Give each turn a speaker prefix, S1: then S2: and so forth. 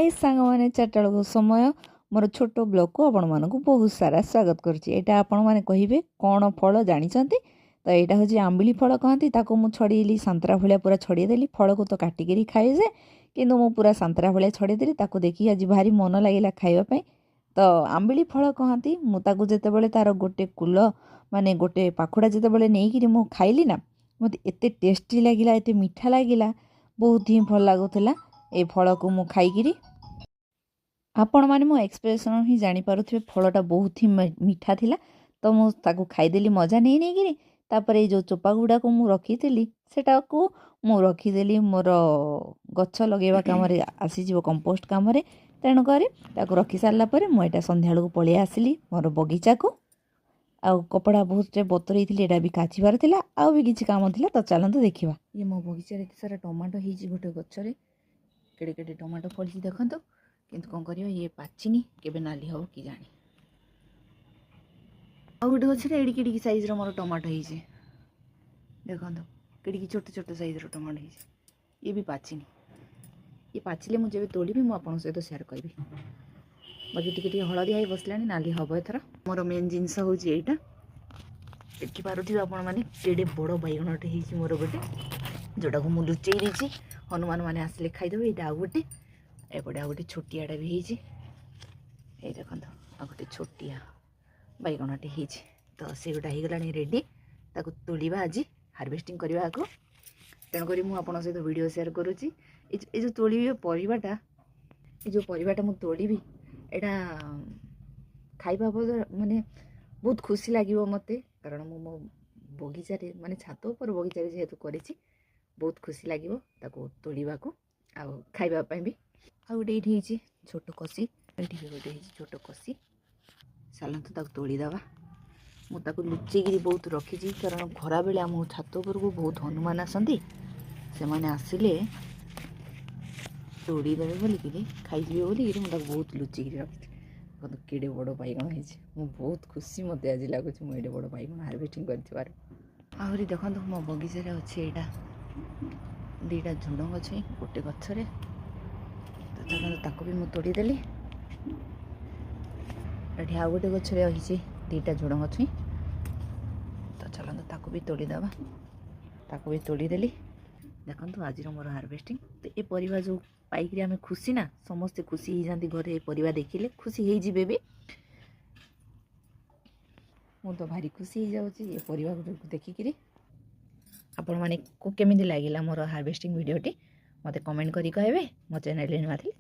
S1: हाय सांग मैंने चार्टा बेलू समय मोर छोट ब्लॉग को आपण मानक बहुत सारा स्वागत करुँचा आपण मैंने कहे कौन फल जानते तो यहाँ हूँ आंबिली फल कहती मुझे छड़ेली सांतरा भाया पूरा छड़ेदेली फल को तो काटिकी खाए जे कि पूरा सांतरा भाया छड़ेदेली देखिए आज भारी मन लगे खावाई तो आंबिली फल कहती मुझे तार गोटे कूल माने गोटे पाखुड़ा जिते नहीं मु खाइली ना मत एत टेस्टी लगिला एत मीठा लगिला बहुत ही भल लगुला ए फल को मु खाई आपण मैंने मो एक्सप्रेशन ही जानीपे फलटा बहुत ही मीठा थिला तो मुझे खाईदेली मजा नहीं नहीं तापर ये जो चोपा गुड़ा को मु रखी सेटा को मु रखीदेली मोर गछ लगेवा काम आसीज कंपोस्ट कम तेणुक रखी सारापर मुझे संध्या को पलि आसली मोर बगीचा को आउ कपड़ा बहुत बतरई थी भी काचिबार थिला आउ भी किसी काम थिला तो चलते देखा ये मो बगीचा एत सारा टमाटो होती गोटे गचरे केड़े केड़े टमाटो फली देखो किंतु कौन कर ये पाचिनी केबे नाली हम कि जानी आ गोटे गचरे एड़ी केड़ी साइज मोर टमाटो होती देखो केड़ी छोट छोट साइज टमाटो होती ये भी पाचिनी ये पाचिले मुझे तोड़ी मुझे सहित सेयार करी बाकी टी हलदिया ही बसला नाली हम एथर मोर मेन जिनस हूँ यहाँ देखिपे आपण मैंने केड़े बड़ बैगणटे हो मोर गोटे जोटा को मुझे लुचई देती हनुमान मैंने आसिले खाईदेवे ये आउ गोटे एपटे आ गोटे छोटियाटा भी होती देखो आ गोटे छोटिया बैगणटे हो तो से गोटा हो गला रेडी ताको तोड़ा आज हार्वेस्टिंग करने को तेणुक मुझे सहित वीडियो शेयर करुँची ये जो तोड़ी परिवाटा ये जो परिवाटा मुझे तोड़ी यहाँ खाइबा माने बहुत खुशी लगे मत कारण मो बगीचारे माने छात उपर बगीचारे जेहेतु करी बहुत खुशी लगे तोड़ा को आउ खाइबापी भी आ गोटे ये छोट कसी ये गोटे छोट कसी चलते तोड़ीदवा मुझे लुचेक बहुत रखी कारण खरा बेले आम छात उपर को बहुत हनुमान आसती से मैंने आसिले तोड़ीदेवे बोलिकी खाईजे बोलिकी मुझे बहुत लुचेक रखी केड़े बड़ बैगण हो बहुत खुशी मत आज लगुच मुझे बड़ बैगण हार्वेस्टिंग कर देखो मो बगीचारे अच्छे यहाँ दीटा झुड़ गछ गोटे गचरे तो चलते भी मुझे तोड़ीदेली ये आ गोटे गचरे रही दीटा झुड़ गछ तो चलते भी तोड़ीदवा भी तोड़ीदेली देखो आज मोर हार्वेस्टिंग तो ये परिवा जो पाइक आम खुशी ना समस्ते खुशी हो जाती घरे परिवा देखिले खुशी हो जिबे भी मु तो भारी खुशी हो जाऊँगी ये परिवा देखिकी आपण माने को केमिति लागिला मोर हार्वेस्टिंग वीडियोटी मते कमेंट करी कहबे मो चैनल नुआ थी।